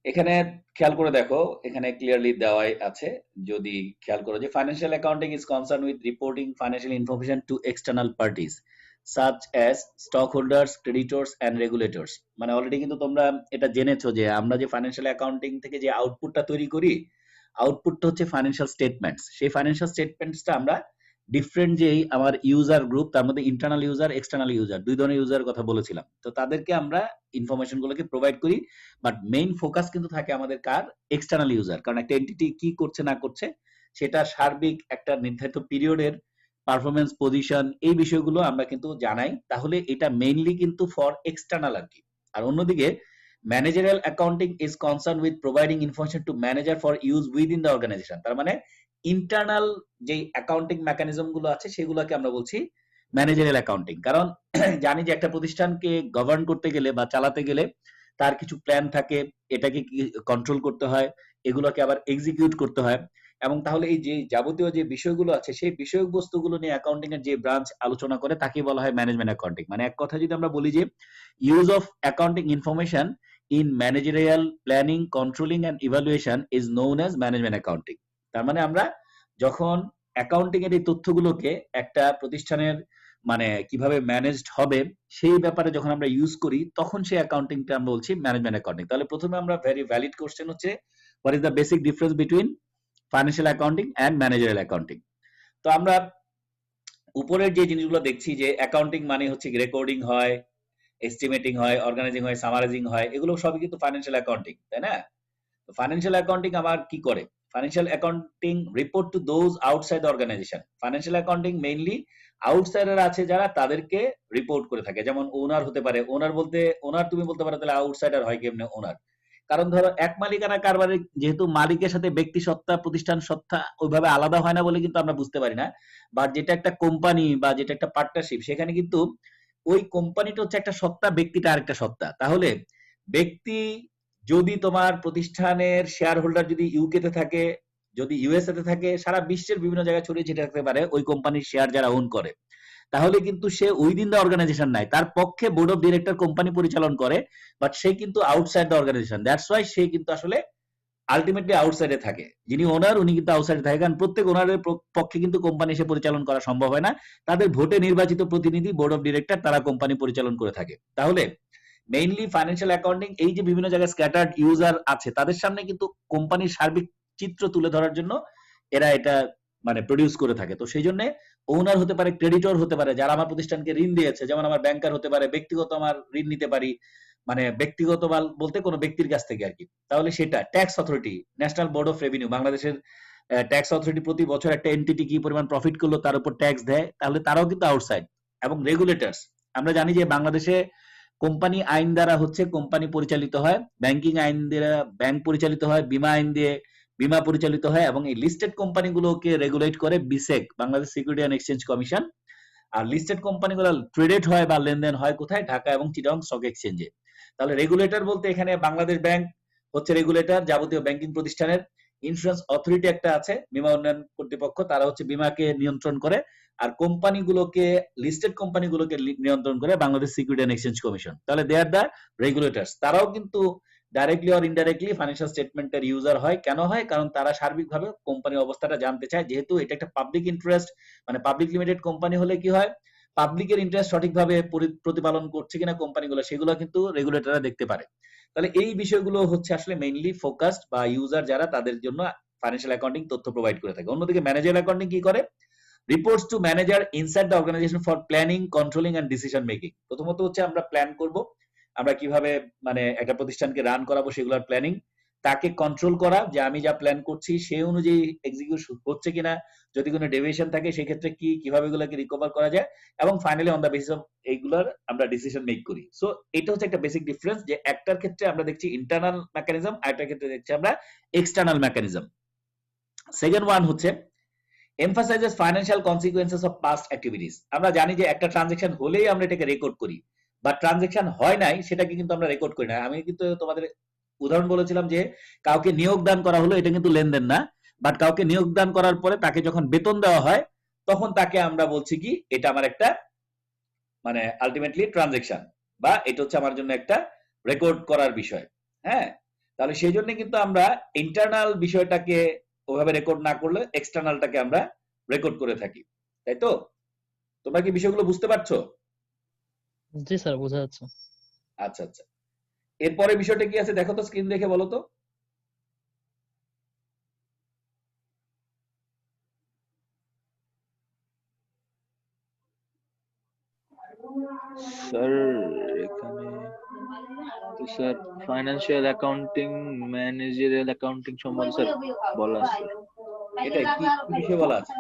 এখানে খেয়াল করে দেখো, এখানে ক্লিয়ারলি দেওয়াই আছে। যদি খেয়াল করো যে financial accounting is concern with reporting financial information to external parties such as stock holders, creditors and regulators. মানে অলরেডি কিন্তু তোমরা এটা জেনেছো যে আমরা যে ফাইন্যান্সিয়াল অ্যাকাউন্টিং থেকে যে আউটপুটটা তৈরি করি, আউটপুটটা হচ্ছে ফাইন্যান্সিয়াল স্টেটমেন্টস। সেই ফাইন্যান্সিয়াল স্টেটমেন্টসটা আমরা ডিফারেন্ট যেই আমার ইউজার গ্রুপ, তার মধ্যে ইন্টারনাল ইউজার, এক্সটার্নাল ইউজার, দুই ধরনের ইউজারের কথা বলেছিলাম। তো তাদেরকে আমরা ইনফরমেশন গুলোকে প্রোভাইড করি, বাট মেইন ফোকাস কিন্তু থাকে আমাদের কার? External user. কারণ একটা এন্টিটি কি করছে না করছে সেটা সার্বিক একটা নির্ধারিত পিরিয়ডের পারফরমেন্স, পজিশন, এই বিষয়গুলো আমরা কিন্তু জানাই। তাহলে এটা মেইনলি কিন্তু ফর এক্সটার্নাল আর কি। আর অন্যদিকে managerial accounting is concern with providing information to manager for use within the organization. তার মানে ইন্টারনাল যে অ্যাকাউন্টিং মেকানিজম গুলো আছে সেগুলোকে আমরা বলছি ম্যানেজারিয়াল অ্যাকাউন্টিং। কারণ জানি যে একটা প্রতিষ্ঠানকে গভর্ন করতে গেলে বা চালাতে গেলে তার কিছু প্ল্যান থাকে, এটাকে কি কন্ট্রোল করতে হয়, এগুলোকে আবার এক্সিকিউট করতে হয়। এবং তাহলে এই যে যাবতীয় যে বিষয়গুলো আছে সেই বিষয়বস্তুগুলো নিয়ে অ্যাকাউন্টিং এর যে ব্রাঞ্চ আলোচনা করে তাকে বলা হয় ম্যানেজমেন্ট অ্যাকাউন্টিং। মানে এক কথা যদি আমরা বলি যে use of accounting information in managerial planning, controlling and evaluation is known as management accounting. তার মানে আমরা যখন অ্যাকাউন্টিং এর এই তথ্যগুলোকে একটা প্রতিষ্ঠানের মানে কিভাবে ম্যানেজড হবে সেই ব্যাপারে যখন আমরা ইউজ করি তখন সেই অ্যাকাউন্টিংটা আমরা বলছি ম্যানেজমেন্ট অ্যাকাউন্টিং। তাহলে প্রথমে আমরা ভেরি ভ্যালিড কোশ্চেন হচ্ছে what is the basic difference between financial accounting and managerial accounting. তো আমরা উপরের যে জিনিসগুলো দেখছি যে অ্যাকাউন্টিং মানে হচ্ছে রেকর্ডিং হয়, এস্টিমেটিং হয়, অর্গানাইজিং হয়, সামারাইজিং হয়, এগুলো সবই কিন্তু ফাইন্যান্সিয়াল অ্যাকাউন্টিং, তাই না? তো ফাইন্যান্সিয়াল অ্যাকাউন্টিং আবার কি করে? Financial accounting report to those outside organization. Financial accounting mainly outsider আছে যারা তাদেরকে রিপোর্ট করে থাকে। যেমন ওনার হতে পারে, ওনার বলতে ওনার তুমি বলতে পারো তাহলে আউটসাইডার হয় কেমনে ওনার? কারণ ধরো এক মালিকানা কারবারে যেহেতু মালিকের সাথে ব্যক্তি সত্তা, প্রতিষ্ঠান সত্তা ওইভাবে আলাদা হয় না বলে কিন্তু আমরা বুঝতে পারি না। বাট যেটা একটা কোম্পানি বা যেটা একটা পার্টনারশিপ সেখানে কিন্তু ওই কোম্পানিটা হচ্ছে একটা সত্তা, ব্যক্তিটা আরেকটা সত্তা। তাহলে ব্যক্তি যদি তোমার প্রতিষ্ঠানের শেয়ার হোল্ডার যদি ইউকে তে থাকে, যদি ইউএসএ তে থাকে, সারা বিশ্বের বিভিন্ন জায়গায় ছড়িয়ে ছিটে থাকতে পারে ওই কোম্পানির শেয়ার যারা ওন করে, তাহলে কিন্তু সে উইদিন দ্য অর্গানাইজেশন নাই, তার পক্ষে বোর্ড অফ ডিরেক্টর কোম্পানি পরিচালন করে, বাট সে কিন্তু outside the organisation. That's why সে কিন্তু আসলে আলটিমেটলি আউটসাইডে থাকে। যিনি ওনার উনি কিন্তু আউটসাইডে থাকে, কারণ প্রত্যেক ওনারের পক্ষে কিন্তু কোম্পানি সে পরিচালন করা সম্ভব হয় না। তাদের ভোটে নির্বাচিত প্রতিনিধি বোর্ড অফ ডিরেক্টর তারা কোম্পানি পরিচালন করে থাকে। তাহলে মেইনলি ফাইন্যান্সিয়াল অ্যাকাউন্টিং এই যে বিভিন্ন জায়গায় স্ক্যাটার্ড ইউজার আছে তাদের সামনে কিন্তু কোম্পানির সার্বিক চিত্র তুলে ধরার জন্য এরা এটা মানে প্রডিউস করে থাকে। তো সেই জন্য ওনার হতে পারে, ক্রেডিটর হতে পারে, যারা আমার প্রতিষ্ঠানকে ঋণ দিয়েছে, যেমন আমার ব্যাংকার হতে পারে, ব্যক্তিগত আমার ঋণ নিতে পারি, মানে ব্যক্তিগত বলতে কোনো ব্যক্তির কাছ থেকে আর কি। তাহলে সেটা tax authority, national board of revenue, বাংলাদেশের ট্যাক্স অথরিটি প্রতি বছর একটা এন্টিটি কি পরিমাণ প্রফিট করলো তার উপর ট্যাক্স দেয়, তাহলে তারাও কিন্তু আউটসাইড। এবং রেগুলেটরস, আমরা জানি যে বাংলাদেশে কোম্পানি আইন দ্বারা হচ্ছে কোম্পানি পরিচালিত হয়, ব্যাংকিং আইন দ্বারা ব্যাংক পরিচালিত হয়, বীমা আইন দিয়ে বীমা পরিচালিত হয়, এবং এই লিস্টেড কোম্পানিগুলোকে রেগুলেট করে BSEC, Bangladesh security and exchange commission. আর লিস্টেড কোম্পানিগুলো ট্রেডেড হয় বা লেনদেন হয় কোথায়? ঢাকা এবং চিটাগং স্টক এক্সচেঞ্জে। তাহলে রেগুলেটর বলতে এখানে বাংলাদেশ ব্যাংক হচ্ছে রেগুলেটর যাবতীয় ব্যাংকিং প্রতিষ্ঠানের। ইন্স্যুরেন্স অথরিটি একটা আছে, বীমা উন্নয়ন কর্তৃপক্ষ, তারা হচ্ছে বীমাকে নিয়ন্ত্রণ করে। আর কোম্পানিগুলোকে, লিস্টেড কোম্পানিগুলোকে নিয়ন্ত্রণ করে Bangladesh security and exchange commission. তাহলে দে আর দ্য রেগুলেটরস। তারাও কিন্তু ডাইরেক্টলি অর ইনডাইরেক্টলি ফাইন্যান্সিয়াল স্টেটমেন্টের ইউজার হয়। কেন হয়? কারণ তারা সার্বিকভাবে কোম্পানির অবস্থাটা জানতে চায়। যেহেতু এটা একটা পাবলিক ইন্টারেস্ট, মানে পাবলিক লিমিটেড কোম্পানি হলে কি হয়, পাবলিকের ইন্টারেস্ট সঠিকভাবে প্রতিপালন করছে কিনা কোম্পানিগুলো সেগুলো কিন্তু রেগুলেটররা দেখতে পারে। তাহলে এই বিষয়গুলো হচ্ছে আসলে মেইনলি ফোকাসড বা ইউজার যারা তাদের জন্য ফাইন্যান্সিয়াল অ্যাকাউন্টিং তথ্য প্রোভাইড করে থাকে। অন্যদিকে ম্যানেজার অ্যাকাউন্টিং কি করে? Reports to manager inside the organization for planning, controlling and decision making. প্রথমত হচ্ছে আমরা প্ল্যান করব, আমরা কিভাবে মানে একটা প্রতিষ্ঠানকে রান করাবো সেগুলোর প্ল্যানিং, তাকে কন্ট্রোল করা যে আমি যা প্ল্যান করছি সেই অনুযায়ী এক্সিকিউশন হচ্ছে কিনা, যদি কোনো ডেভিয়েশন থাকে সেক্ষেত্রে কি কিভাবে এগুলোকে রিকভার করা যায়, এবং finally on the basis of এইগুলোর আমরা ডিসিশন মেক করি। সো এটা হচ্ছে একটা বেসিক ডিফারেন্স, যে একটার ক্ষেত্রে আমরা দেখছি ইন্টারনাল মেকানিজম, আরেকটার ক্ষেত্রে দেখছি আমরা এক্সটার্নাল মেকানিজম। সেকেন্ড ওয়ান হচ্ছে emphasizes financial consequences of past activities। আমরা জানি যে একটা ট্রানজাকশন হলেই আমরা এটাকে রেকর্ড করি, বা ট্রানজাকশন হয় নাই সেটাকে কিন্তু আমরা রেকর্ড করি না। আমি কিন্তু তোমাদের উদাহরণ বলেছিলাম যে কাউকে নিয়োগ দান করা হলো, এটা কিন্তু লেনদেন না, বাট কাউকে নিয়োগ দান করার পরে তাকে যখন বেতন দেওয়া হয় তখন তাকে আমরা বলছি কি এটা আমার একটা মানে আলটিমেটলি ট্রানজাকশন, বা এটা হচ্ছে আমার জন্য একটা রেকর্ড করার বিষয়। হ্যাঁ, তাহলে সেই জন্য কিন্তু আমরা ইন্টারনাল বিষয়টাকে ওভাবে রেকর্ড না করলে এক্সটার্নালটাকে আমরা রেকর্ড করে থাকি, তাই তো? তোমরা কি বিষয়গুলো বুঝতে পারছো? জি স্যার, বোঝা যাচ্ছে। আচ্ছা আচ্ছা, এরপরে বিষয়টা কি আছে দেখো তো, স্ক্রিন দেখে বলো তো। স্যার এখানে তো sir financial accounting, managerial accounting সম্বন্ধে স্যার বলা আছে। এটা কি কি বিষয় বলা আছে?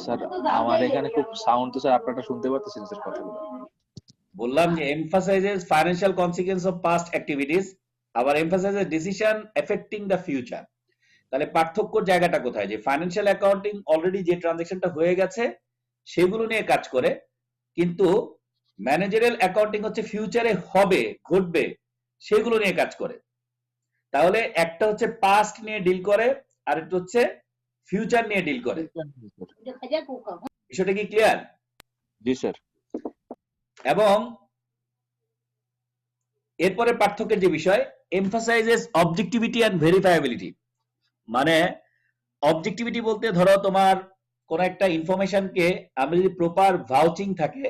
স্যার আমার এখানে খুব সাউন্ড, তো স্যার আপনারা শুনতে পারতেছেন স্যার কথাগুলো? বললাম যে emphasizes financial consequence of past activities, আবার emphasizes decision affecting the future। তাহলে পার্থক্যর জায়গাটা কোথায়, যে ফাইন্যান্সিয়াল অ্যাকাউন্টিং অলরেডি যে ট্রানজাকশনটা হয়ে গেছে সেগুলো নিয়ে কাজ করে, কিন্তু ম্যানেজারিয়াল অ্যাকাউন্টিং হচ্ছে ফিউচারে হবে, ঘটবে, সেগুলো নিয়ে কাজ করে। তাহলে একটা হচ্ছে পাস্ট নিয়ে ডিল করে, আর একটা হচ্ছে ফিউচার নিয়ে ডিল করে। বিষয়টা কি ক্লিয়ার? জি স্যার। এবং এরপরে পার্থক্যের যে বিষয়, এমফাসাইজেস অবজেক্টিভিটি অ্যান্ড ভেরিফায়াবিলিটি। মানে অবজেক্টিভিটি বলতে ধরো তোমার কোন একটা ইনফরমেশনকে আমরা যদি প্রপার ভাউচিং থাকে,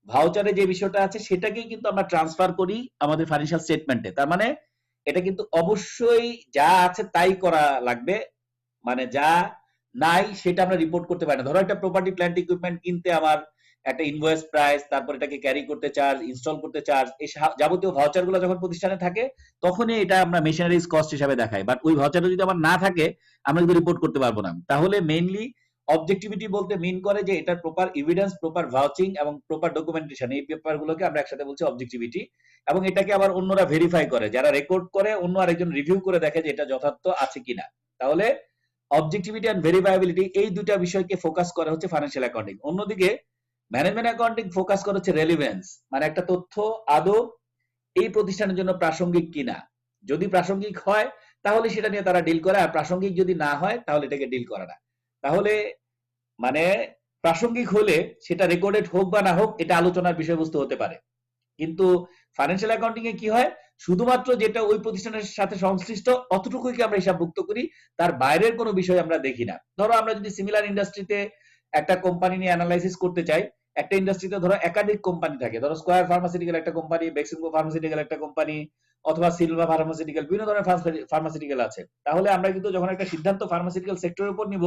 ভাউচারে যে বিষয়টা আছে সেটাকেই কিন্তু আমরা ট্রান্সফার করি আমাদের ফাইন্যান্সিয়াল স্টেটমেন্টে। তার মানে এটা কিন্তু অবশ্যই যা আছে তাই করা লাগবে, মানে যা নাই সেটা আমরা রিপোর্ট করতে পারি না। ধরো একটা প্রপার্টি প্ল্যান্ট ইকুইপমেন্ট কিনতে আমার একটা ইনভয়েস প্রাইস, তারপর এটাকে ক্যারি করতে চার্জ, ইনস্টল করতে চার্জ, এই যাবতীয় ভাউচার গুলো যখন প্রতিষ্ঠানে থাকে তখনই এটা আমরা মেশিনারিজ কস্ট হিসাবে দেখাই। বাট ওই ভাউচারটা যদি আমার না থাকে আমরা কিন্তু রিপোর্ট করতে পারবো না। তাহলে মেইনলি অবজেক্টিভিটি বলতে মিন করে যে এটার প্রপার এভিডেন্স, প্রপার ভাউচিং এবং প্রপার ডকুমেন্টেশন, এই ব্যাপারগুলোকে আমরা একসাথে বলছি অবজেক্টিভিটি। এবং এটাকে আবার অন্যরা ভেরিফাই করে, যারা রেকর্ড করে অন্য আরেকজন রিভিউ করে দেখে যে এটা যথার্থ আছে কিনা। তাহলে অবজেক্টিভিটি এন্ড ভেরিফায়াবিলিটি এই দুইটা বিষয়কে ফোকাস করা হচ্ছে ফাইন্যান্সিয়াল অ্যাকাউন্টিং। অন্যদিকে ম্যানেজমেন্ট অ্যাকাউন্টিং ফোকাস করা হচ্ছে রেলিভেন্স, মানে একটা তথ্য আদৌ এই প্রতিষ্ঠানের জন্য প্রাসঙ্গিক কিনা। যদি প্রাসঙ্গিক হয় তাহলে সেটা নিয়ে তারা ডিল করে, আর প্রাসঙ্গিক যদি না হয় তাহলে এটাকে ডিল করে না। তাহলে মানে প্রাসঙ্গিক হলে সেটা রেকর্ডেড হোক বা না হোক এটা আলোচনার বিষয়বস্তু হতে পারে, কিন্তু ফাইন্যান্সিয়াল অ্যাকাউন্টিং এ কি হয়, শুধুমাত্র যেটা ওই প্রতিষ্ঠানের সাথে সংশ্লিষ্ট অতটুকুই আমরা হিসাবভুক্ত করি, তার বাইরের কোনো বিষয় আমরা দেখি না। ধরো আমরা যদি সিমিলার ইন্ডাস্ট্রিতে একটা কোম্পানি নিয়ে অ্যানালাইসিস করতে চাই, একটা ইন্ডাস্ট্রিতে ধরো একাধিক কোম্পানি থাকে, ধরো স্কয়ার ফার্মাসিউটিক্যাল একটা কোম্পানি, বেক্সিমকো ফার্মাসিউটিক্যাল একটা কোম্পানি, অথবা সিলভা ফার্মাসিউটিক্যাল, বিভিন্ন ধরনের ফার্মাসিউটিক্যাল আছে। তাহলে আমরা কিন্তু যখন একটা সিদ্ধান্ত ফার্মাসিউটিক্যাল সেক্টরের উপর নিব,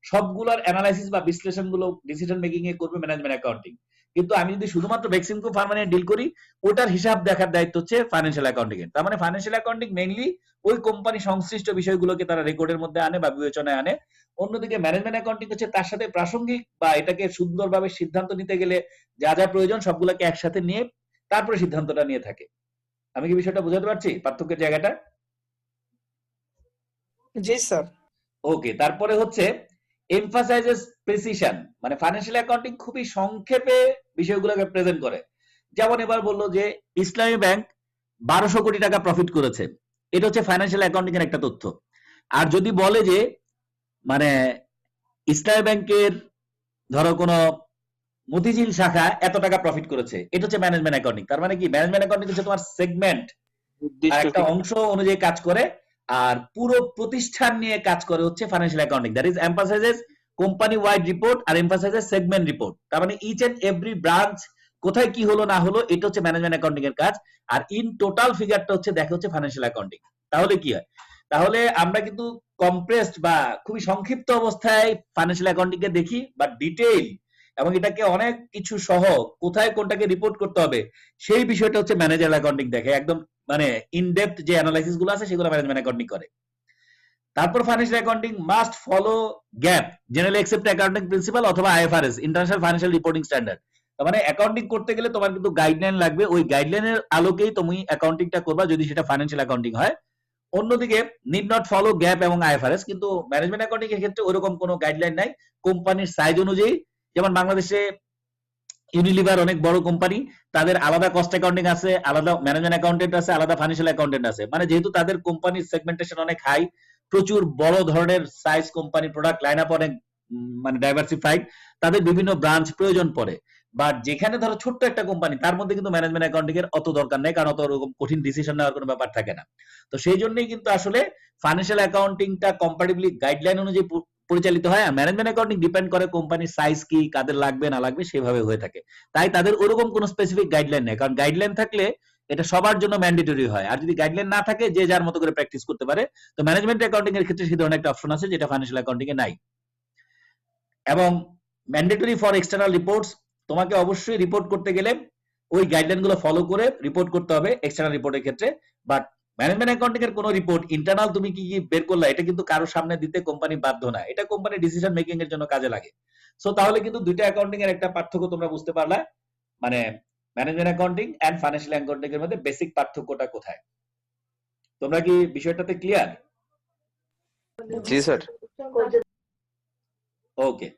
সবগুলোর অ্যানালাইসিস বা বিশ্লেষণ গুলো ডিসিশন মেকিং এ করবে ম্যানেজমেন্ট অ্যাকাউন্টিং। কিন্তু আমি যদি শুধুমাত্র বেক্সিমকো ফার্মা নিয়ে ডিল করি, ওটার হিসাব দেখার দায়িত্ব হচ্ছে ফাইন্যান্সিয়াল অ্যাকাউন্টিং এর। তার মানে ফাইন্যান্সিয়াল অ্যাকাউন্টিং মেইনলি ওই কোম্পানি সংশ্লিষ্ট বিষয়গুলোকে তারা রেকর্ডের মধ্যে আনে বা বিবেচনায় আনে। অন্যদিকে ম্যানেজমেন্ট অ্যাকাউন্টিং হচ্ছে তার সাথে প্রাসঙ্গিক বা এটাকে সুন্দরভাবে সিদ্ধান্ত নিতে গেলে যা যা প্রয়োজন সবগুলোকে একসাথে নিয়ে তারপরে সিদ্ধান্তটা নিয়ে থাকে। আমি কি বিষয়টা বোঝাতে পারছি পার্থক্যের জায়গাটা? জি স্যার। ওকে, তারপরে হচ্ছে এমফাসাইজেস প্রিসিশন, মানে ফাইন্যান্সিয়াল অ্যাকাউন্টিং খুবই সংক্ষেপে বিষয়গুলোকে প্রেজেন্ট করে। যেমন এবার বললো যে ইসলামী ব্যাংক 1200 কোটি টাকা প্রফিট করেছে, এটা হচ্ছে ফাইন্যান্সিয়াল অ্যাকাউন্টিং এর একটা তথ্য। আর যদি বলে যে মানে ইসলামী ব্যাংকের ধরো কোনো মতিঝিল শাখা এত টাকা প্রফিট করেছে, এটা হচ্ছে ম্যানেজমেন্ট অ্যাকাউন্টিং। তার মানে কি, ম্যানেজমেন্ট অ্যাকাউন্টিং হচ্ছে তোমার সেগমেন্ট আর একটা অংশ অনুযায়ী কাজ করে, আর পুরো প্রতিষ্ঠান নিয়ে কাজ করে হচ্ছে financial accounting. That is emphasises company wide report আর এমফাসাইজেস সেগমেন্ট রিপোর্ট। তার মানে ইচ এন্ড এভরি ব্রাঞ্চ কোথায় কি হলো না হলো এটা হচ্ছে ম্যানেজমেন্ট অ্যাকাউন্টিং এর কাজ, আর ইন টোটাল ফিগারটা হচ্ছে দেখা হচ্ছে ফাইন্যান্সিয়াল অ্যাকাউন্টিং। তাহলে কি হয়, তাহলে আমরা কিন্তু কম্প্রেসড বা খুবই সংক্ষিপ্ত অবস্থায় ফাইন্যান্সিয়াল অ্যাকাউন্টিং কে দেখি, বাট ডিটেইল এবং এটাকে অনেক কিছু সহ কোথায় কোনটাকে রিপোর্ট করতে হবে সেই বিষয়টা হচ্ছে ম্যানেজার অ্যাকাউন্টিং দেখে। একদম মানে ইন ডেপথ যে অ্যানালাইসিস গুলো আছে সেগুলো ম্যানেজমেন্ট অ্যাকাউন্টিং করে। তারপর financial accounting must follow GAAP, generally accepted accounting principal অথবা IFRS, international financial reporting standard. তার মানে অ্যাকাউন্টিং করতে গেলে তোমার কিন্তু গাইডলাইন লাগবে, ওই গাইডলাইনের আলোকেই তুমি অ্যাকাউন্টিংটা করবা যদি সেটা ফাইন্যান্সিয়াল অ্যাকাউন্টিং হয়। অন্যদিকে নিড নট ফলো গ্যাপ এবং আইএফআরএস, কিন্তু ম্যানেজমেন্ট অ্যাকাউন্টিং এর ক্ষেত্রে ওইরকম কোনো গাইডলাইন নাই। কোম্পানির সাইজ অনুযায়ী, যেমন বাংলাদেশে ইউনিলিভার অনেক বড় কোম্পানি, তাদের আলাদা কস্ট অ্যাকাউন্টিং আছে, আলাদা ম্যানেজমেন্ট অ্যাকাউন্টেন্ট আছে, আলাদা ফাইন্যান্সিয়াল অ্যাকাউন্টেন্ট আছে। মানে যেহেতু তাদের কোম্পানির সেগমেন্টেশন অনেক হাই, প্রচুর বড় ধরনের size company, product line up অনেক মানে ডাইভার্সিফাইড, তাদের বিভিন্ন ব্রাঞ্চ প্রয়োজন পড়ে। বাট যেখানে ধরো ছোট্ট একটা কোম্পানি, তার মধ্যে কিন্তু ম্যানেজমেন্ট অ্যাকাউন্টিং এর অত দরকার নেই, কারণ অত ওরকম কঠিন ডিসিশন নেওয়ার কোনো ব্যাপার থাকে না। তো সেই জন্যই কিন্তু আসলে ফাইন্যান্সিয়াল অ্যাকাউন্টিংটা কম্পারেটিভলি গাইডলাইন অনুযায়ী পরিচালিত হয়, আর ম্যানেজমেন্ট অ্যাকাউন্টিং ডিপেন্ড করে কোম্পানির সাইজ কি, কাদের লাগবে না লাগবে সেভাবে হয়ে থাকে। তাই তাদের ওরকম কোনো স্পেসিফিক গাইডলাইন নেই, কারণ গাইডলাইন থাকলে এটা সবার জন্য ম্যান্ডেটরি হয়, আর যদি গাইডলাইন না থাকে যে যার মতো করে প্র্যাকটিস করতে পারে। তো ম্যানেজমেন্ট অ্যাকাউন্টিং এর ক্ষেত্রে সেই ধরনের একটা অপশন আছে যেটা ফাইন্যান্সিয়াল অ্যাকাউন্টিং এ নাই। এবং ম্যান্ডেটরি ফর এক্সটার্নাল রিপোর্টস, তোমাকে অবশ্যই রিপোর্ট করতে গেলে ওই গাইডলাইন গুলো ফলো করে রিপোর্ট করতে হবে এক্সটার্নাল রিপোর্টের ক্ষেত্রে। বাট ম্যানেজমেন্ট অ্যাকাউন্টিং এর কোনো রিপোর্ট ইন্টারনাল তুমি কি কি বের করলা এটা কিন্তু কারোর সামনে দিতে কোম্পানি বাধ্য না, এটা কোম্পানি ডিসিশন মেকিং এর জন্য কাজে লাগে। সো তাহলে কিন্তু দুইটা অ্যাকাউন্টিং এর একটা পার্থক্য তোমরা বুঝতে পারলা, মানে management accounting and financial accounting এর মধ্যে বেসিক পার্থক্যটা কোথায়। তোমরা কি বিষয়টাতে ক্লিয়ার? জি স্যার। ওকে,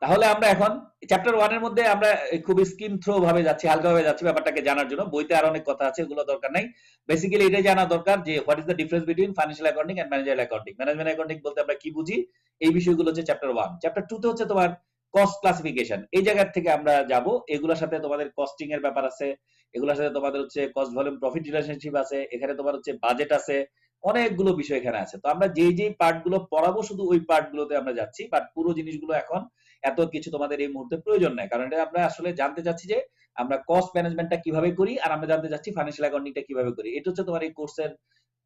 তাহলে আমরা এখন চ্যাপ্টার 1 এর মধ্যে আমরা খুব স্কিম থ্রো ভাবে যাচ্ছি, হালকাভাবে যাচ্ছি ব্যাপারটাকে জানার জন্য। বইতে আর অনেক কথা আছে, এগুলো দরকার নাই। বেসিক্যালি এটাই জানা দরকার যে what is the difference between financial accounting and managerial accounting. Management accounting বলতে আমরা কি বুঝি, এই বিষয়গুলো হচ্ছে চ্যাপ্টার 1। চ্যাপ্টার 2 তে হচ্ছে তোমার কস্ট ক্লাসিফিকেশন। এই জায়গা থেকে আমরা যাব, এগুলোর সাথে তোমাদের কস্টিং এর ব্যাপার আছে, এগুলোর সাথে তোমাদের হচ্ছে কস্ট ভলিউম প্রফিট রিলেশনশিপ আছে, এখানে তোমার হচ্ছে বাজেট আছে, অনেকগুলো বিষয় এখানে আছে। তো আমরা যেই যেই পার্ট গুলো পড়াবো শুধু ওই পার্ট গুলোতে আমরা যাচ্ছি, বাট পুরো জিনিসগুলো এখন এত কিছু তোমাদের এই মুহূর্তে প্রয়োজন নাই, কারণ এটা আমরা আসলে জানতে চাচ্ছি যে আমরা কস্ট ম্যানেজমেন্টটা কিভাবে করি, আর আমরা জানতে চাচ্ছি ফাইন্যান্সিয়াল অ্যাকাউন্টিংটা কিভাবে করি। এটা হচ্ছে তোমার এই কোর্সের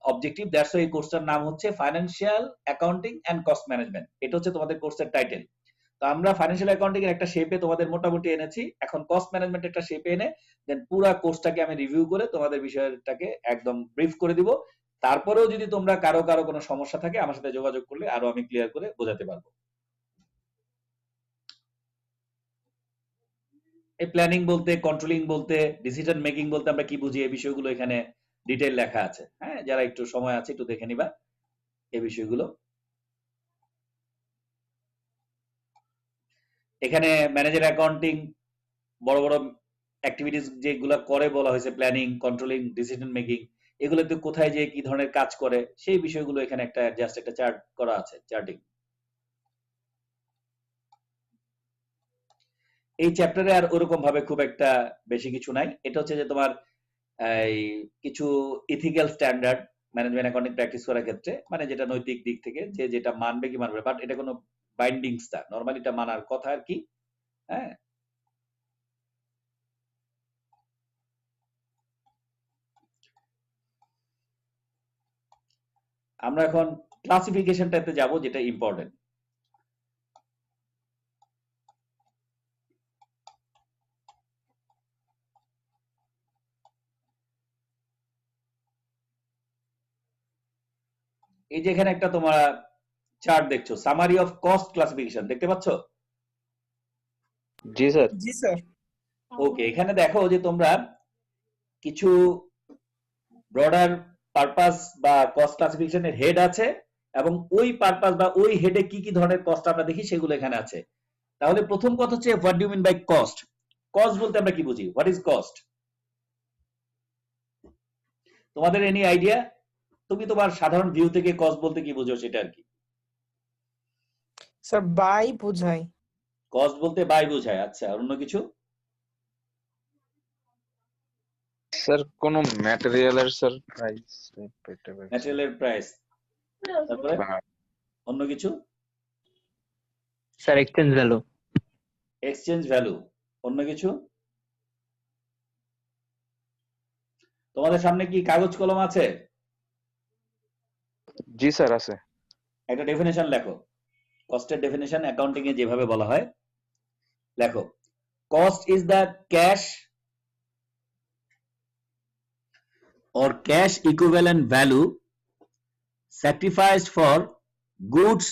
অবজেক্টিভ। দ্যাটস ওয়াই এই কোর্সটার নাম হচ্ছে financial accounting and cost management. এটা হচ্ছে তোমাদের কোর্সের টাইটেল। তো আমরা ফাইন্যান্সিয়াল অ্যাকাউন্টিং এর একটা শেপে তোমাদের মোটামুটি এনেছি, এখন কস্ট ম্যানেজমেন্ট একটা শেপে এনে দেন পুরো কোর্সটাকে আমি রিভিউ করে তোমাদের বিষয়টাকে একদম ব্রিফ করে দিব। তারপরেও যদি তোমরা কারো কোনো সমস্যা থাকে আমার সাথে যোগাযোগ করলে আরো আমি ক্লিয়ার করে বোঝাতে পারবো। এই প্ল্যানিং বলতে, কন্ট্রোলিং বলতে, ডিসিশন মেকিং বলতে আমরা কি বুঝি, এই বিষয়গুলো এখানে ডিটেইল লেখা আছে। হ্যাঁ, যারা একটু সময় আছে একটু দেখে নিবা এই বিষয়গুলো। এখানে ম্যানেজার অ্যাকাউন্টিং বড় বড় অ্যাক্টিভিটিস যেগুলো করে বলা হয়েছে, প্ল্যানিং, কন্ট্রোলিং, ডিসিশন মেকিং, এগুলোতে কোথায় যে কি ধরনের কাজ করে সেই বিষয়গুলো এখানে একটা জাস্ট একটা চার্ট করা আছে, চার্টিং। এই চ্যাপ্টারে আর ওরকম ভাবে খুব একটা বেশি কিছু নাই। এটা হচ্ছে যে তোমার এই কিছু ethical standard management accounting practice করার ক্ষেত্রে, মানে যেটা নৈতিক দিক থেকে যে যেটা মানবে কি মানবে, বাট এটা কোনো বাইন্ডিংস না, নরমালি এটা মানার কথা আর কি। হ্যাঁ, আমরা এখন ক্লাসিফিকেশনটাতে যাব, যেটা ইম্পর্টেন্ট। এই যে এখানে একটা তোমার চার্ট দেখছো, সামারি অফ কস্ট ক্লাসিফিকেশন, দেখতে পাচ্ছ? জি স্যার। জি স্যার। ওকে, এখানে দেখো যে তোমরা কিছু ব্রডার পারপাস বা কস্ট ক্লাসিফিকেশনের হেড আছে, এবং ওই পারপাস বা ওই হেডে কি কি ধরনের কস্ট আমরা দেখি সেগুলো এখানে আছে। তাহলে প্রথম কথা হচ্ছে what do you mean by cost. Cost বলতে আমরা কি বুঝি, হোয়াট ইজ কস্ট? তোমাদের এনি আইডিয়া? তুমি তোমার সাধারণ ভিউ থেকে কস্ট বলতে কি বুঝো সেটা আর কি। স্যার বাই বোঝায়। কস্ট বলতে বাই বোঝায়, আচ্ছা। অন্য কিছু? স্যার কোন ম্যাটেরিয়ালের স্যার প্রাইস পেতে পারে। ম্যাটেরিয়ালের প্রাইস, তারপরে অন্য কিছু? Sir exchange value. Exchange value, অন্য কিছু? তোমাদের সামনে কি কাগজ কলম আছে? জি স্যার আছে। একটা ডেফিনেশন লেখো, কস্টের ডেফিনেশন অ্যাকাউন্টিং এ যেভাবে বলা হয় লেখো। Cost is the cash or cash equivalent value sacrificed for goods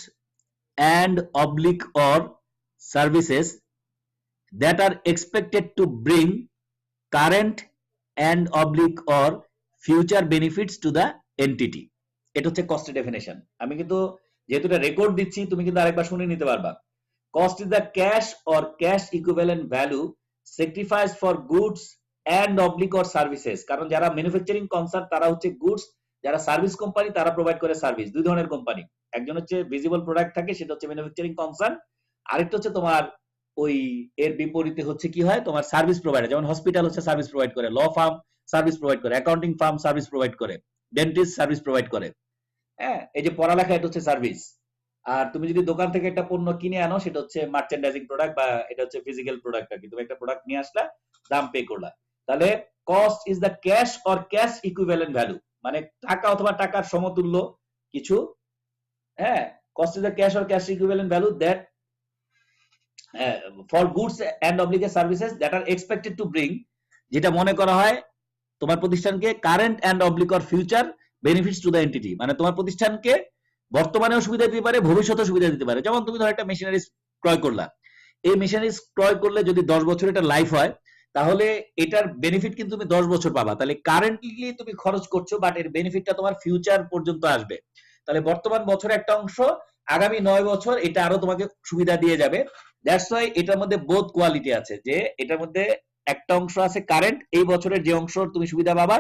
and oblique or services that are expected to bring current and oblique or future benefits to the entity. এটা হচ্ছে কস্টের definition. আমি কিন্তু যেহেতু এটা রেকর্ড দিচ্ছি তুমি কিন্তু আরেকবার শুনে নিতে পারবা। Cost is the cash or cash equivalent value sacrificed for goods and oblique or services, কারণ যারা ম্যানুফ্যাকচারিং কনসার্ন তারা হচ্ছে গুডস, যারা সার্ভিস কোম্পানি তারা প্রোভাইড করে সার্ভিস। দুই ধরনের কোম্পানি, একজন হচ্ছে ভিজিবল প্রোডাক্ট থাকে সেটা হচ্ছে ম্যানুফ্যাকচারিং কনসার্ন, আরেকটা হচ্ছে তোমার ওই এর বিপরীতে হচ্ছে কি হয়, তোমার সার্ভিস প্রোভাইডার, যেমন হসপিটাল হচ্ছে সার্ভিস প্রোভাইড করে, ল ফার্ম সার্ভিস প্রোভাইড করে, অ্যাকাউন্টিং ফার্ম সার্ভিস প্রোভাইড করে, ডেন্টিস্ট সার্ভিস প্রোভাইড করে। হ্যাঁ, এই যে পড়ালেখা এটা হচ্ছে সার্ভিস। আর তুমি যদি দোকান থেকে একটা পণ্য কিনে আনো সেটা হচ্ছে মার্চেন্ডাইজিং প্রোডাক্ট, বা এটা হচ্ছে ফিজিক্যাল প্রোডাক্ট আর কি। তুমি একটা প্রোডাক্ট নিয়ে আসলা, দাম পে করলা। তাহলে cost is the cash or cash equivalent value, মানে টাকা অথবা টাকার সমতুল্য কিছু। হ্যাঁ, cost is the cash or cash equivalent value that for goods and obligate services that are expected to bring, যেটা মনে করা হয় তোমার প্রতিষ্ঠানকে current and oblique or future benefits to the entity, মানে তোমার প্রতিষ্ঠানকে বর্তমানেও সুবিধা দিতে পারে, ভবিষ্যতেও সুবিধা দিতে পারে। যেমন তুমি ধরো একটা মেশিনারিজ ক্রয় করলা, এই মেশিনারিজ ক্রয় করলে যদি 10 বছর এটা লাইফ হয়, তাহলে এটার বেনিফিট কিন্তু তুমি 10 বছর পাবা। তাহলে কারেন্টলি তুমি খরচ করছো, বাট এর বেনিফিটটা তোমার ফিউচার পর্যন্ত আসবে। তাহলে বর্তমান বছরে একটা অংশ, আগামী 9 বছর এটা আরো তোমাকে সুবিধা দিয়ে যাবে। দ্যাটস ওয়াই এটার মধ্যে বোথ কোয়ালিটি আছে, যে এটার মধ্যে একটা অংশ আছে কারেন্ট, এই বছরের যে অংশ তুমি সুবিধা পাবা,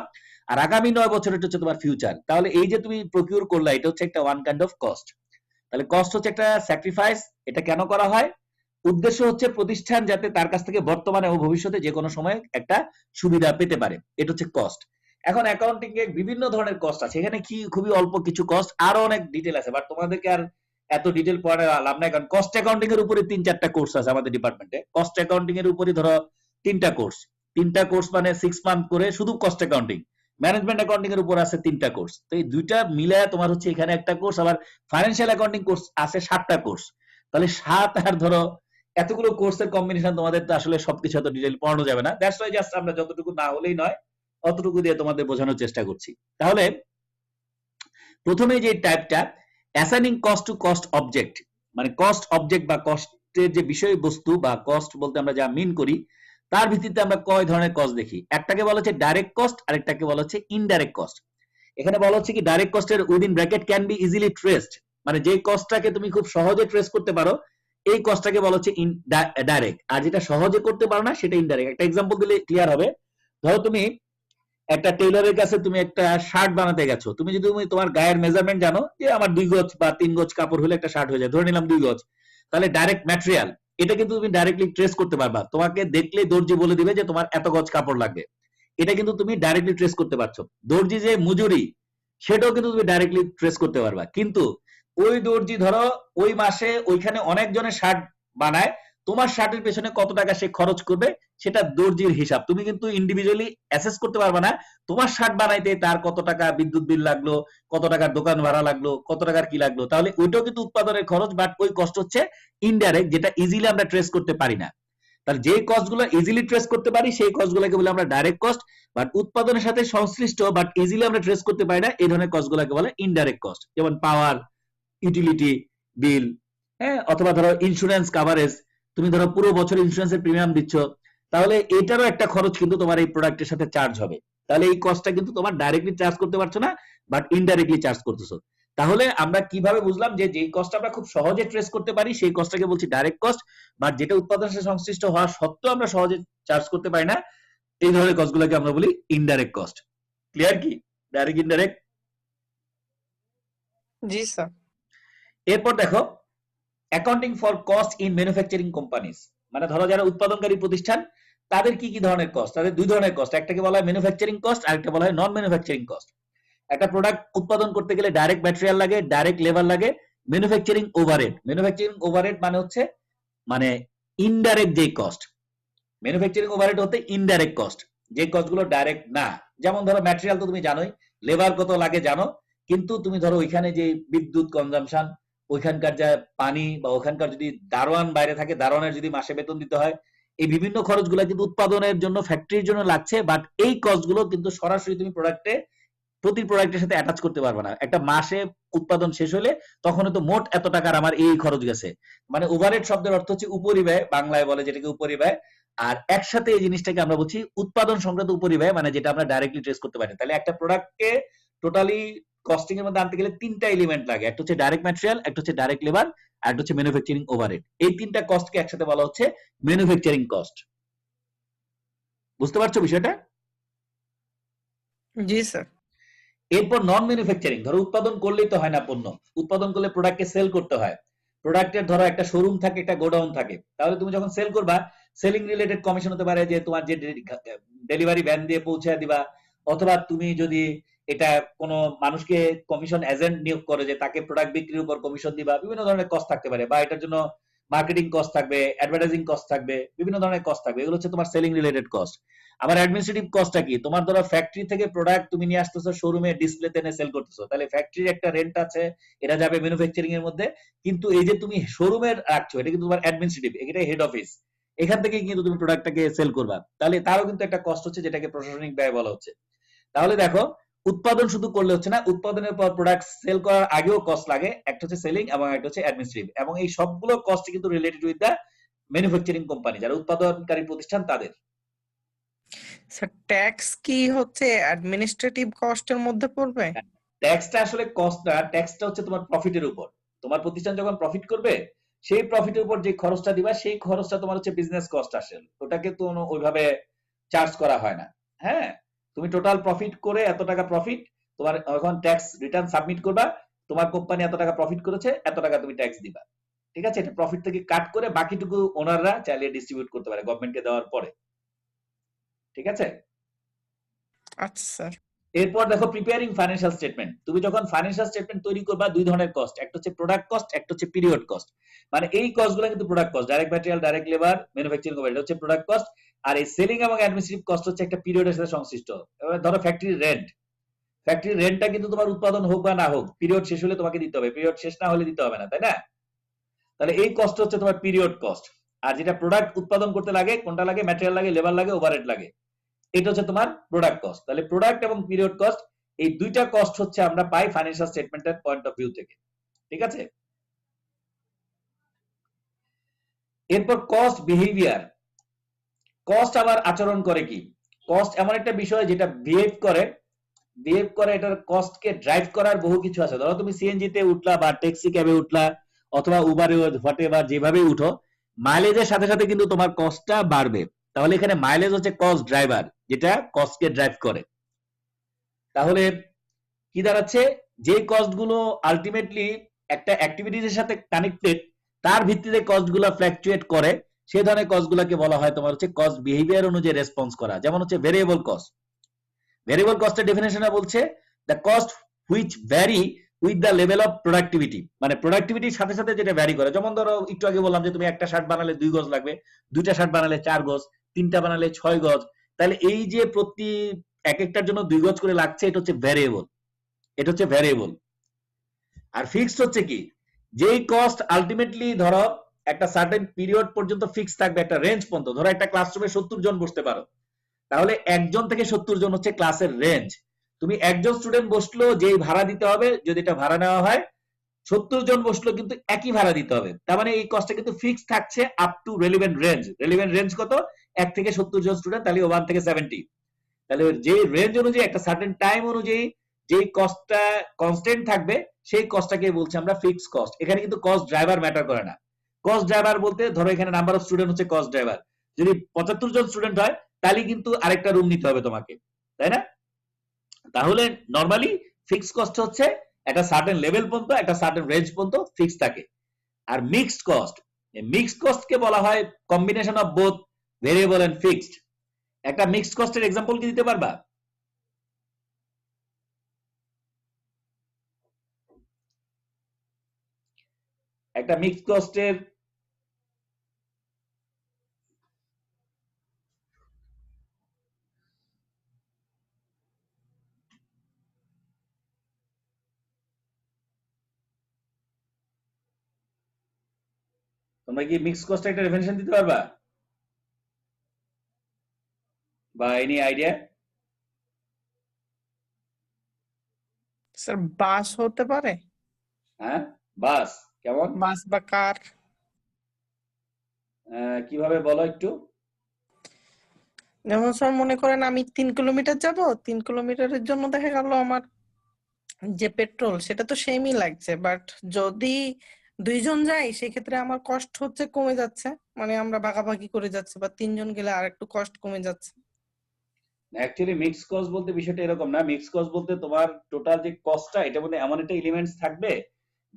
আর আগামী 9 বছরের হচ্ছে তোমার ফিউচার। তাহলে এই যে তুমি প্রকিউর করলা, এটা হচ্ছে একটা ওয়ান কাইন্ড অফ কস্ট। তাহলে কস্ট হচ্ছে একটা স্যাক্রিফাইস। এটা কেন করা হয়? উদ্দেশ্য হচ্ছে প্রতিষ্ঠান যাতে তার কাছ থেকে বর্তমানে ও ভবিষ্যতে যে কোনো সময় একটা সুবিধা পেতে পারে, এটা হচ্ছে কস্ট। এখন অ্যাকাউন্টিং এ বিভিন্ন ধরনের কস্ট আছে, এখানে কি খুবই অল্প কিছু কস্ট, আরো অনেক ডিটেল আছে, বাট তোমাদেরকে আর এত ডিটেল পড়ার লাভ নাই, কারণ কস্ট অ্যাকাউন্টিং এর উপরে 3-4টা কোর্স আছে আমাদের ডিপার্টমেন্টে। কস্ট অ্যাকাউন্টিং এর উপরে ধরো 3টা কোর্স, 3টা কোর্স মানে 6 মান্থ করে শুধু কস্ট অ্যাকাউন্টিং। ম্যানেজমেন্ট অ্যাকাউন্টিং এর উপর আছে 3টা কোর্স। তো এই দুইটা মিলায় তোমার হচ্ছে এখানে একটা কোর্স, আবার ফাইন্যান্সিয়াল অ্যাকাউন্টিং কোর্স আছে 7টা কোর্স। তাহলে 7 আর ধরো এতগুলো কোর্সের কম্বিনেশন তোমাদের তো আসলে সবকিছু এত ডিটেইল পড়ানো যাবে না। দ্যাটস ওয়াই জাস্ট আমরা যতটুকু না হলেই নয় অতটুকু দিয়ে তোমাদের বোঝানোর চেষ্টা করছি। তাহলে প্রথমে যে টাইপটা, assigning cost to cost object, মানে কস্ট অবজেক্ট বা কস্টের যে বিষয়বস্তু বা কস্ট বলতে আমরা যা মিন করি, তার ভিত্তিতে আমরা কয় ধরনের কস্ট দেখি। একটাকে বলা হচ্ছে ডাইরেক্ট কস্ট, আর একটাকে বলা হচ্ছে ইনডাইরেক্ট কস্ট। এখানে বলা হচ্ছে কি ডাইরেক্ট কস্টের within bracket can be easily traced, মানে যে কস্টটাকে তুমি খুব সহজে ট্রেস করতে পারো এই কস্টটাকে বলা হচ্ছে ডাইরেক্ট, আর যেটা সহজে করতে পারো না সেটা ইনডাইরেক্ট। একটা এক্সাম্পল দিলে ক্লিয়ার হবে। ধরো তুমি একটা টেইলরের কাছে তুমি একটা শার্ট বানাতে গেছো, তুমি যদি তোমার গায়ের মেজারমেন্ট জানো যে আমার 2 গজ বা 3 গজ কাপড় হলে একটা শার্ট হয়ে যায়, ধরে নিলাম 2 গজ, তাহলে ডাইরেক্ট ম্যাটেরিয়াল এটা কিন্তু তুমি ডাইরেক্টলি ট্রেস করতে পারবা। তোমাকে দেখলে দর্জি বলে দিবে যে তোমার এত গজ কাপড় লাগবে, এটা কিন্তু তুমি ডাইরেক্টলি ট্রেস করতে পারছো। দর্জি যে মজুরি সেটাও কিন্তু তুমি ডাইরেক্টলি ট্রেস করতে পারবা। কিন্তু ওই দর্জি ধরো ওই মাসে ওইখানে অনেক জনের শার্ট বানায়, তোমার শার্টের পেছনে কত টাকা সে খরচ করবে সেটা দর্জির হিসাব, তুমি কিন্তু ইন্ডিভিজুয়ালি অ্যাসেস করতে পারবে না। তোমার শার্ট বানাইতে তার কত টাকা বিদ্যুৎ বিল লাগলো, কত টাকার দোকান ভাড়া লাগলো, কত টাকার কি লাগলো, তাহলে ওইটাও কিন্তু উৎপাদনের খরচ, বাট ওই কষ্ট হচ্ছে ইনডাইরেক্ট, যেটা ইজিলি আমরা ট্রেস করতে পারি না। তাহলে যে কস্টগুলো ইজিলি ট্রেস করতে পারি সেই কস্টগুলোকে বলে আমরা ডাইরেক্ট কস্ট, বাট উৎপাদনের সাথে সংশ্লিষ্ট বাট ইজিলি আমরা ট্রেস করতে পারি না এই ধরনের কস্টগুলোকে বলে ইনডাইরেক্ট কস্ট। যেমন পাওয়ার, ইউটিলিটি বিল, হ্যাঁ, অথবা ধরো ইন্স্যুরেন্স কাভারেজ, তুমি ধরো পুরো বছর ইন্স্যুরেন্সের প্রিমিয়াম দিচ্ছ, তাহলে এটারও একটা খরচ কিন্তু তোমার এই প্রোডাক্টের সাথে চার্জ হবে। তাহলে এই কস্টটা কিন্তু তোমার ডাইরেক্টলি চার্জ করতে পারছো না, বাট ইনডাইরেক্টলি চার্জ করতেছো। তাহলে আমরা কিভাবে বুঝলাম যে যেই কস্টটা আমরা খুব সহজে ট্রেস করতে পারি সেই কস্টটাকে বলছি ডাইরেক্ট কস্ট, বাট যেটা উৎপাদনের সাথে সংশ্লিষ্ট হওয়া সত্ত্বেও আমরা সহজে চার্জ করতে পারি না এই ধরনের কস্টগুলোকে আমরা বলি ইনডাইরেক্ট কস্ট। ক্লিয়ার কি ডাইরেক্ট ইনডাইরেক্ট? জি স্যার। এরপর দেখো accounting for cost in manufacturing companies, মানে ধরো যারা উৎপাদনকারী প্রতিষ্ঠান তাদের কি কি ধরনের কস্ট, তাদের দুই ধরনের কস্ট, একটাকে বলা হয় ম্যানুফ্যাকচারিং কস্ট আর একটা বলা হয় নন ম্যানুফ্যাকচারিং কস্ট। একটা প্রোডাক্ট উৎপাদন করতে গেলে ডাইরেক্ট ম্যাটেরিয়াল লাগে, ডাইরেক্ট লেবার লাগে, ম্যানুফ্যাকচারিং ওভারহেড। ম্যানুফ্যাকচারিং ওভারহেড মানে হচ্ছে মানে ইনডাইরেক্ট যে কস্ট, ম্যানুফ্যাকচারিং ওভারহেড হতে ইনডাইরেক্ট কস্ট, যে কস্টগুলো ডাইরেক্ট না। যেমন ধরো ম্যাটেরিয়াল তো তুমি জানোই, লেবার কত লাগে জানো, কিন্তু তুমি ধরো ওইখানে যে বিদ্যুৎ কনজাম্পশন, ওইখানকার যা পানি, বা ওখানকার যদি দারোয়ান বাইরে থাকে দারোয়ানের যদি মাসে বেতন দিতে হয়, এই বিভিন্ন খরচগুলো কিন্তু উৎপাদনের জন্য ফ্যাক্টরির জন্য লাগছে, বাট এই কস্টগুলো কিন্তু সরাসরি তুমি প্রতি প্রোডাক্টের সাথে অ্যাটাচ করতে পারবে না। একটা মাসে উৎপাদন শেষ হলে তখন তো মোট এত টাকার আমার এই খরচ গেছে, মানে ওভারহেড শব্দের অর্থ হচ্ছে উপরিব্যয়, বাংলায় বলে যেটাকে উপরিব্যয়, আর একসাথে এই জিনিসটাকে আমরা বলছি উৎপাদন সংক্রান্ত উপরিব্যয়, মানে যেটা আমরা ডাইরেক্টলি ট্রেস করতে পারি। তাহলে একটা প্রোডাক্টকে টোটালি কস্টিং এর মধ্যে আনতে গেলে 3টা এলিমেন্ট লাগে, একটা হচ্ছে ডাইরেক্ট ম্যাটেরিয়াল, একটা হচ্ছে ডাইরেক্ট লেবার, আর একটা হচ্ছে ম্যানুফ্যাকচারিং ওভারহেড। এই 3টা কস্টকে একসাথে বলা হচ্ছে ম্যানুফ্যাকচারিং কস্ট। বুঝতে পারছো বিষয়টা? জি স্যার। এরপর নন ম্যানুফ্যাকচারিং, ধরো উৎপাদন করলেই তো হয় না পণ্য, উৎপাদন করলে প্রোডাক্টকে সেল করতে হয়। প্রোডাক্টের ধরো একটা শোরুম থাকে, একটা গোডাউন থাকে, তাহলে তুমি যখন সেল করবা, সেলিং রিলেটেড কমিশন হতে পারে যে তোমার যে ডেলিভারি ভ্যান দিয়ে পৌঁছায় দিবা, অথবা তুমি যদি এটা কোনো মানুষকে কমিশন এজেন্ট নিয়োগ করে যে তাকে প্রোডাক্ট বিক্রির উপর কমিশন দিবা, বিভিন্ন ধরনের কস্ট থাকতে পারে, বা এটার জন্য মার্কেটিং কস্ট থাকবে, অ্যাডভার্টাইজিং কস্ট থাকবে, বিভিন্ন ধরনের কস্ট থাকবে, এগুলো হচ্ছে তোমার সেলিং রিলেটেড কস্ট। আবার অ্যাডমিনিস্ট্রেটিভ কস্টটা কি, তোমার ধরো ফ্যাক্টরি থেকে প্রোডাক্ট তুমি নিয়ে আসতেছো, শোরুমে ডিসপ্লেতে এনে সেল করতেছো, তাহলে ফ্যাক্টরির একটা রেন্ট আছে, এটা যাবে ম্যানুফ্যাকচারিং এর মধ্যে। কিন্তু এই যে তুমি শোরুমের রাখছো, এটা কিন্তু তোমার অ্যাডমিনিস্ট্রেটিভ, এটা হেড অফিস, এখান থেকে কিন্তু তুমি প্রোডাক্টটাকে সেল করবা, তাহলে তারও কিন্তু একটা কস্ট হচ্ছে, যেটাকে প্রশাসনিক ব্যয় বলা হচ্ছে। তাহলে দেখো, উৎপাদন শুধু করলে হচ্ছে না, উৎপাদনের পর প্রোডাক্ট সেল করার আগেও কস্ট লাগে, একটা হচ্ছে সেলিং এবং একটা হচ্ছে অ্যাডমিনিস্ট্রেটিভ, এবং এই সবগুলো কস্ট কিন্তু related with the manufacturing company, যারা উৎপাদনকারী প্রতিষ্ঠান তাদের। স্যার ট্যাক্স কি হচ্ছে অ্যাডমিনিস্ট্রেটিভ কস্টের মধ্যে পড়বে? ট্যাক্সটা আসলে কস্ট না, ট্যাক্সটা হচ্ছে তোমার প্রফিটের উপর। তোমার প্রতিষ্ঠান যখন প্রফিট করবে, সেই প্রফিটের উপর যে খরচটা দিবা, সেই খরচটা তোমার হচ্ছে বিজনেস কস্ট আসে, ওটাকে তো ওইভাবে চার্জ করা হয় না। হ্যাঁ, তুমি টোটাল প্রফিট করে এত টাকা প্রফিট, তোমার এখন ট্যাক্স রিটার্ন সাবমিট করবা, তোমার কোম্পানি এত টাকা প্রফিট করেছে, এত টাকা তুমি ট্যাক্স দিবা। ঠিক আছে, এটা প্রফিট থেকে কাট করে বাকিটুকু ওনাররা চাইলে ডিস্ট্রিবিউট করতে পারে গভর্নমেন্টকে দেওয়ার পরে। ঠিক আছে। আচ্ছা স্যার। এরপর দেখো, প্রিপেয়ারিং ফাইন্যান্সিয়াল স্টেটমেন্ট। তুমি যখন ফাইন্যান্সিয়াল স্টেটমেন্ট তৈরি করবা, দুই ধরনের কস্ট, একটা হচ্ছে প্রোডাক্ট কস্ট, একটা হচ্ছে পিরিয়ড কস্ট। মানে এই কস্টগুলো কিন্তু product cost, direct material, direct labour, manufacturing overhead, এটা হচ্ছে প্রোডাক্ট কস্ট। আর এই সেলিং এবং অ্যাডমিনিস্ট্রেটিভ কস্ট হচ্ছে একটা পিরিয়ডের সাথে সংশ্লিষ্ট। এবার ধরো ফ্যাক্টরির রেন্ট, ফ্যাক্টরির রেন্টটা কিন্তু তোমার উৎপাদন হোক বা না হোক, পিরিয়ড শেষ হলে তোমাকে দিতে হবে, পিরিয়ড শেষ না হলে দিতে হবে না, তাই না? তাহলে এই কস্ট হচ্ছে তোমার পিরিয়ড কস্ট। আর যেটা প্রোডাক্ট উৎপাদন করতে লাগে, কোনটা লাগে, ম্যাটেরিয়াল লাগে, লেবার লাগে, ওভারহেড লাগে, এটা হচ্ছে তোমার প্রোডাক্ট কস্ট। তাহলে প্রোডাক্ট এবং পিরিয়ড কস্ট, এই দুইটা কস্ট হচ্ছে আমরা পাই ফাইন্যান্সিয়াল স্টেটমেন্টের পয়েন্ট অফ ভিউ থেকে। ঠিক আছে। এরপর কস্ট বিহেভিয়ার। কস্ট আবার আচরণ করে কি? কস্ট এমন একটা বিষয় যেটা বিহেভ করে, এটার কস্টকে ড্রাইভ করার বহু কিছু আছে। ধরো তুমি সিএনজি তে উঠলা বা ট্যাক্সি ক্যাবে উঠলা অথবা উবারে, হোয়াটএভার যেভাবে উঠো, মাইলেজের সাথে সাথে কিন্তু তোমার কস্টটা বাড়বে। তাহলে এখানে মাইলেজ হচ্ছে কস্ট ড্রাইভার, যেটা কস্টকে ড্রাইভ করে। তাহলে কি দাঁড়াচ্ছে, যে কস্ট গুলো আলটিমেটলি একটা অ্যাক্টিভিটির সাথে কানেক্টেড, তার ভিত্তিতে কস্ট গুলো ফ্ল্যাকচুয়েট করে, সেই ধরনের কস্ট গুলোকে বলা হয় তোমার হচ্ছে কস্ট বিহেভিয়ার অনুযায়ী রেসপন্স করা। যেমন হচ্ছে ভেরিয়েবল কস্ট। ভেরিয়েবল কস্টের ডেফিনেশনে বলছে the cost which vary with the level of productivity, মানে প্রোডাক্টিভিটির সাথে সাথে যেটা ভ্যারি করে। যেমন ধরো একটু আগে বললাম যে তুমি একটা শার্ট বানালে 2 গজ লাগবে, দুইটা শার্ট বানালে 4 গজ, তিনটা বানালে 6 গজ, তাহলে এই যে প্রতি এক একটার জন্য 2 গজ করে লাগছে, এটা হচ্ছে ভ্যারিয়েবল, এটা হচ্ছে ভ্যারিয়েবল। আর ফিক্সড হচ্ছে কি, যেই কস্ট আলটিমেটলি ধরো একটা সার্টেন পিরিয়ড পর্যন্ত ফিক্স থাকবে, একটা রেঞ্জ পর্যন্ত। ধরো একটা ক্লাসরুমে 70 জন বসতে পারো, তাহলে 1 জন থেকে 70 জন হচ্ছে ক্লাসের রেঞ্জ। তুমি একজন স্টুডেন্ট বসলো, যেই ভাড়া দিতে হবে, যদি এটা ভাড়া নেওয়া হয়, 70 জন বসলো কিন্তু একই ভাড়া দিতে হবে। তার মানে এই কস্টটা কিন্তু ফিক্স থাকছে up to relevant range. Relevant range কত? 1 থেকে 70 জন স্টুডেন্ট, তাহলে 1 থেকে 70। তাহলে যে রেঞ্জ অনুযায়ী একটা সার্টেন টাইম অনুযায়ী যেই কস্টটা কনস্ট্যান্ট থাকবে, সেই কস্টটাকে বলছি আমরা ফিক্সড কস্ট। এখানে কিন্তু কস্ট ড্রাইভার ম্যাটার করে না। কস্ট ড্রাইভার বলতে ধরো এখানে নাম্বার অফ স্টুডেন্ট হচ্ছে কস্ট ড্রাইভার। যদি 75 জন স্টুডেন্ট হয়, তাহলে কিন্তু আরেকটা রুম নিতে হবে তোমাকে, তাই না? তাহলে নরমালি ফিক্সড কস্ট হচ্ছে একটা সার্টেন লেভেল পর্যন্ত, একটা সার্টেন রেঞ্জ পর্যন্ত ফিক্স থাকে। আর মিক্সড কস্ট, মিক্সড কস্টকে বলা হয় combination of both variable and fixed. একটা মিক্সড কস্টের এক্সাম্পল কি দিতে পারবা? একটা মিক্সড কস্টের তোমরা কি মিক্সড কস্টের একটা ডেফিনিশন দিতে পারবা বা এনি আইডিয়া? স্যার বাস হতে পারে, হ্যাঁ, বাস কেমন? বাস বা কার। কিভাবে বলো একটু। যেমন স্যার মনে করেন আমি 3 কিলোমিটার যাব, 3 কিলোমিটারের জন্য দেখা গেল আমার যে পেট্রোল সেটা তো সেমই লাগছে, বাট যদি 2 জন যাই সেক্ষেত্রে আমার কষ্ট হচ্ছে কমে যাচ্ছে, মানে আমরা ভাগাভাগি করে যাচ্ছে, বা 3 জন গেলে আর একটু কষ্ট কমে যাচ্ছে। অ্যাকচুয়ালি মিক্সড কস্ট বলতে বিষয়টা এরকম না। মিক্সড কস্ট বলতে তোমার টোটাল যে কস্টটা, এটা মধ্যে এমন একটা এলিমেন্টস থাকবে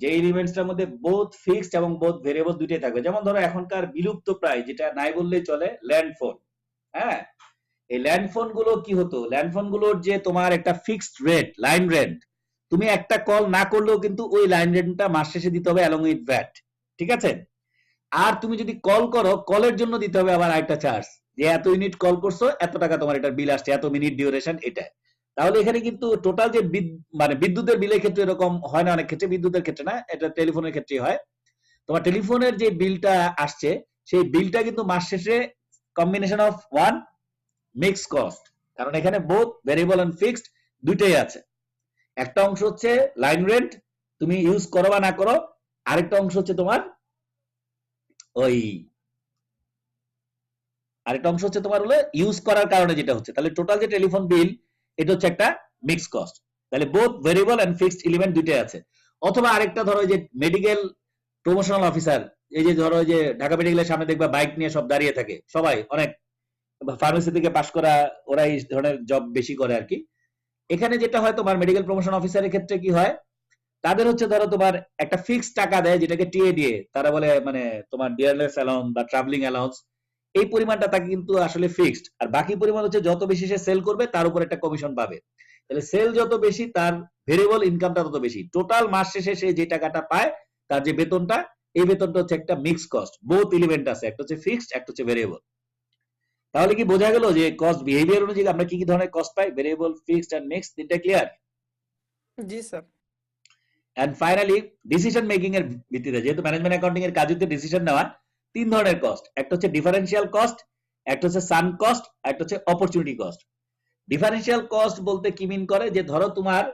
যে এলিমেন্টসটার মধ্যে বোথ ফিক্সড এবং বোথ ভেরিয়েবল দুইটাই থাকবে। যেমন ধরো এখনকার বিলুপ্ত প্রায় যেটা নাই বললেই চলে ল্যান্ড ফোন। হ্যাঁ, এই ল্যান্ড ফোন গুলো কি হতো, ল্যান্ড ফোন গুলোর যে তোমার একটা ফিক্সড রেট, লাইন রেন্ট, তুমি একটা কল না করলেও কিন্তু ওই লাইন রেন্টটা মাস শেষে দিতে হবে অ্যালং উইথ ভ্যাট। ঠিক আছে? আর তুমি যদি কল করো, কলের জন্য দিতে হবে আবার আরেকটা চার্জ, যে এত ইউনিট কল করছো এত টাকা তোমার এটার বিল আসছে, এত মিনিট ডিউরেশন এটা। তাহলে এখানে কিন্তু টোটাল যে মানে বিদ্যুতের বিলের ক্ষেত্রে এরকম হয় না, অনেক ক্ষেত্রে বিদ্যুতের ক্ষেত্রে না, এটা টেলিফোনের ক্ষেত্রে হয়। তোমার টেলিফোনের যে বিলটা আসছে সেই বিলটা কিন্তু মাস শেষে combination of one mix cost, কারণ এখানে বোথ ভেরিয়েবল এন্ড ফিক্সড দুইটাই আছে। একটা অংশ হচ্ছে লাইন রেন্ট, তুমি ইউজ করো বা না করো, আরেকটা অংশ হচ্ছে তোমার হলো ইউজ করার কারণে যেটা হচ্ছে। তাহলে টোটাল যে টেলিফোন বিল এটা হচ্ছে একটা মিক্স কস্ট। তাহলে both variable and fixed element দুইটাই আছে। অথবা আরেকটা ধরো যে মেডিকেল প্রমোশনাল অফিসার, এই যে ধরো যে ঢাকা মেডিকেলের সামনে দেখবা বাইক নিয়ে সব দাঁড়িয়ে থাকে, সবাই অনেক ফার্মেসি থেকে পাশ করা, ওরা এই ধরনের জব বেশি করে আর কি। এখানে যেটা হয় তোমার মেডিকেল প্রমোশন অফিসারের ক্ষেত্রে কি হয়, তাদের হচ্ছে ধরো তোমার একটা ফিক্সড টাকা দেয় যেটাকে টিএ দিয়ে, তারা বলে মানে তোমার ডিয়ারনেস অ্যালাউন্স বা ট্রাভেলিং অ্যালাউন্স, এই পরিমাণটা তাকে কিন্তু আসলে ফিক্সড, আর বাকি পরিমাণ হচ্ছে যত বেশি সে সেল করবে তার উপর একটা কমিশন পাবে। তাহলে সেল যত বেশি তার ভেরিয়েবল ইনকামটা তত বেশি। টোটাল মাস শেষে সে যে টাকাটা পায়, তার যে বেতনটা, এই বেতনটা হচ্ছে একটা মিক্স কস্ট, বোথ এলিমেন্ট আছে, একটা হচ্ছে ফিক্সড, একটা হচ্ছে ভেরিয়েবল। তাহলে কি বোঝা গেল যে কস্ট বিহেভিয়ার অনুযায়ী আমরা কি কি ধরনের কস্ট পাই, ভেরিয়েবল, ফিক্সড এন্ড মিক্সড, তিনটা ক্লিয়ার? জি sir. And finally decision making এর ভিত্তিতে, যেহেতু ম্যানেজমেন্ট অ্যাকাউন্টিং এর কাজ হচ্ছে ডিসিশন নেওয়া, তিন ধরনের কস্ট, একটা হচ্ছে ডিফারেন্সিয়াল কস্ট, একটা হচ্ছে সান কস্ট, একটা হচ্ছে অপরচুনিটি কস্ট। ডিফারেন্সিয়াল কস্ট বলতে কি মিন করে, যে ধরো তোমার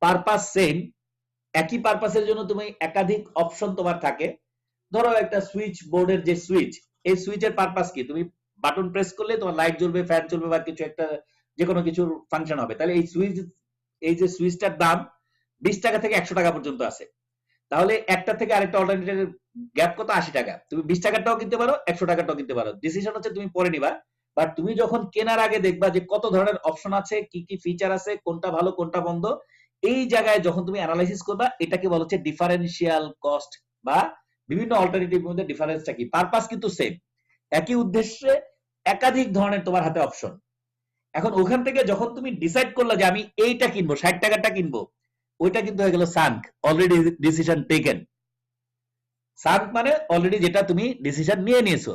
পারপাস সেম, একই পারপাসের জন্য তুমি একাধিক অপশন তোমার থাকে। ধরো একটা সুইচ বোর্ডের যে সুইচ, এই সুইচের পারপাস কি, তুমি বাটন প্রেস করলে তোমার লাইট জ্বলবে, ফ্যান চলবে বা কিছু একটা যে কোনো কিছুর ফাংশন হবে। তাহলে এই যে সুইচটার দাম 20 টাকা থেকে 100 টাকা পর্যন্ত আছে। তাহলে একটা থেকে আরেকটা অল্টারনেটিভ গ্যাপ কত, 80 টাকা। তুমি 20 টাকাটাও কিনতে পারো, 100 টাকাটাও কিনতে পারো, ডিসিশন হচ্ছে তুমি পরে নিবা। বাট তুমি যখন কেনার আগে দেখবা যে কত ধরনের অপশন আছে, কি কি ফিচার আছে, কোনটা ভালো কোনটা মন্দ, এই জায়গায় যখন তুমি অ্যানালাইসিস করবা, এটাকে বলা হচ্ছে ডিফারেন্সিয়াল কস্ট, বা বিভিন্ন অল্টারনেটিভ মধ্যে ডিফারেন্সটা কি। পারপাস কিন্তু সেম, একই উদ্দেশ্যে একাধিক ধরনের তোমার হাতে অপশন। এখন ওখান থেকে যখন তুমি ডিসাইড করলে যে আমি এইটা কিনবো, 60 টাকাটা কিনবো, ওইটা কিন্তু হয়ে গেল sunk, already decision taken. Sunk মানে অলরেডি যেটা তুমি ডিসিশন নিয়ে নিয়েছো।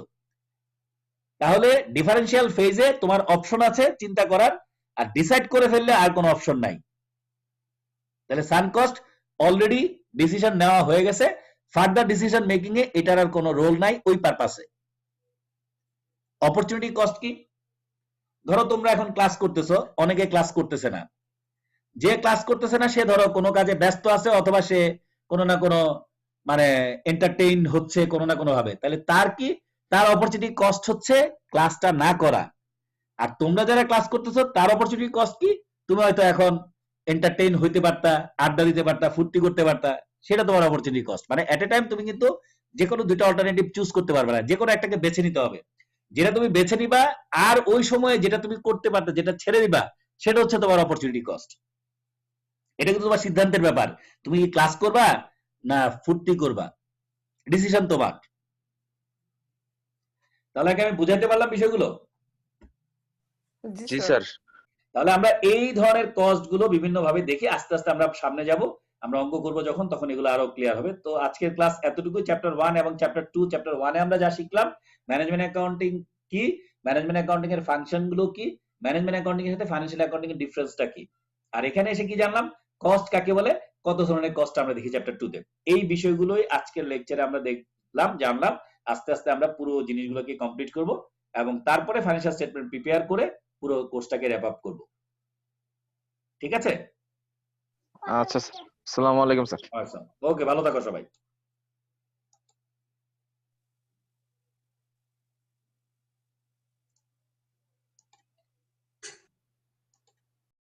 তাহলে ডিফারেন্সিয়াল ফেজে তোমার অপশন আছে চিন্তা করার, আর ডিসাইড করে ফেললে আর কোনো অপশন নাই। তাহলে সান কস্ট অলরেডি ডিসিশন নেওয়া হয়ে গেছে, ফার্দার ডিসিশন মেকিং এ এটার আর কোনো রোল নাই ওই পারপাসে। অপরচুনিটি কস্ট কি, ধরো তোমরা এখন ক্লাস করতেছো, অনেকে ক্লাস করতেছে না, যে ক্লাস করতেছে না সে ধরো কোনো কাজে ব্যস্ত আছে, অথবা সে কোনো না কোনো মানে এন্টারটেইন হচ্ছে কোনো না কোনো ভাবে, তাহলে তার কি, তার অপরচুনিটি কস্ট হচ্ছে ক্লাসটা না করা। আর তোমরা যারা ক্লাস করতেছো তার অপরচুনিটি কস্ট কি, তুমি হয়তো এখন এন্টারটেইন হইতে পারতা, আড্ডা দিতে পারতা, ফুর্তি করতে পারতা, সেটা তোমার অপরচুনিটি কস্ট। মানে এট এ টাইম তুমি কিন্তু যে কোনো দুইটা অল্টারনেটিভ চুজ করতে পারবে না, যে কোনো একটাকে বেছে নিতে হবে। যেটা তুমি বেছে নিবা আর ওই সময়ে যেটা তুমি করতে পারতা, যেটা ছেড়ে দিবা, সেটা হচ্ছে তোমার অপরচুনিটি কস্ট। এটা কিন্তু তোমার সিদ্ধান্তের ব্যাপার, তুমি কি ক্লাস করবা না ফুর্তি করবা, ডিসিশন তোমার। তাহলে কি আমি বুঝাইতে পারলাম বিষয়গুলো? জি স্যার। তাহলে আমরা এই ধরনের কস্ট গুলো বিভিন্ন ভাবে দেখি, আস্তে আস্তে আমরা সামনে যাব, আমরা অঙ্ক করব যখন, তখন এগুলো আরো ক্লিয়ার হবে। তো আজকের ক্লাস এতটুকু, চ্যাপ্টার 1 এবং চ্যাপ্টার 2। চ্যাপ্টার 1 এ আমরা যা শিখলাম, ম্যানেজমেন্ট অ্যাকাউন্টিং কি, ম্যানেজমেন্ট অ্যাকাউন্টিং এর ফাংশন গুলো কি, ম্যানেজমেন্ট অ্যাকাউন্টিং এর সাথে ফাইন্যান্সিয়াল অ্যাকাউন্টিং এর ডিফারেন্সটা কি, আর এখানে এসে কি জানলাম, কস্ট কাকে বলে, কত ধরনের কস্ট আমরা দেখি চ্যাপ্টার 2 তে। এই বিষয়গুলোই আজকের লেকচারে আমরা দেখলাম, জানলাম। আস্তে আস্তে আমরা পুরো জিনিসগুলোকে কমপ্লিট করব এবং তারপরে ফাইন্যান্সিয়াল স্টেটমেন্ট প্রিপেয়ার করে পুরো কোর্সটাকে র‍্যাপ আপ করব। ঠিক আছে? আচ্ছা স্যার, আসসালামু আলাইকুম স্যার। ওকে, ভালো থাকো সবাই।